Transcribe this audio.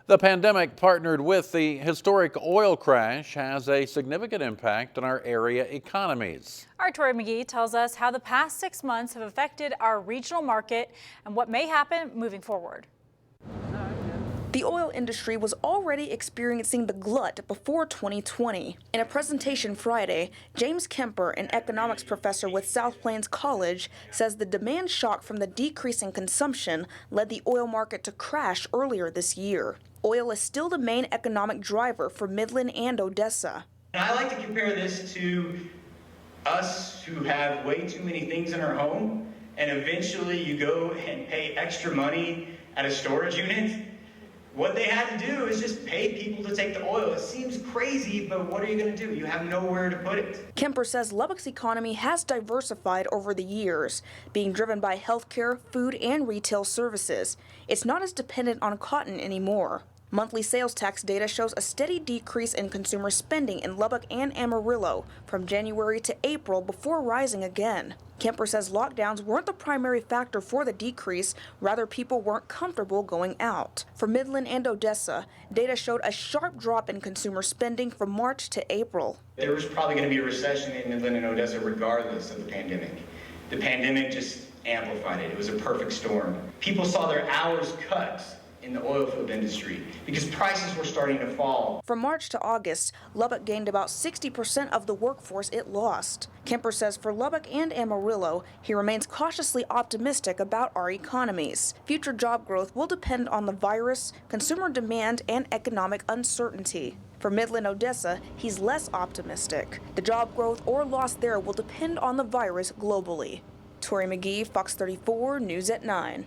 The pandemic, partnered with the historic oil crash, has a significant impact on our area economies. Our Tori McGee tells us how the past 6 months have affected our regional market and what may happen moving forward. The oil industry was already experiencing the glut before 2020. In a presentation Friday, James Kemper, an economics professor with South Plains College, says the demand shock from the decrease in consumption led the oil market to crash earlier this year. Oil is still the main economic driver for Midland and Odessa. And I like to compare this to us who have way too many things in our home, and eventually you go and pay extra money at a storage unit. What they had to do is just pay people to take the oil. It seems crazy, but what are you going to do? You have nowhere to put it. Kemper says Lubbock's economy has diversified over the years, being driven by healthcare, food, and retail services. It's not as dependent on cotton anymore. Monthly sales tax data shows a steady decrease in consumer spending in Lubbock and Amarillo from January to April before rising again. Kemper says lockdowns weren't the primary factor for the decrease, rather people weren't comfortable going out. For Midland and Odessa, data showed a sharp drop in consumer spending from March to April. There was probably going to be a recession in Midland and Odessa regardless of the pandemic. The pandemic just amplified it. It was a perfect storm. People saw their hours cut in the oil field industry because prices were starting to fall. From March to August, Lubbock gained about 60% of the workforce it lost. Kemper says for Lubbock and Amarillo, he remains cautiously optimistic about our economies. Future job growth will depend on the virus, consumer demand, and economic uncertainty. For Midland Odessa, he's less optimistic. The job growth or loss there will depend on the virus globally. Tori McGee, Fox 34 News at 9.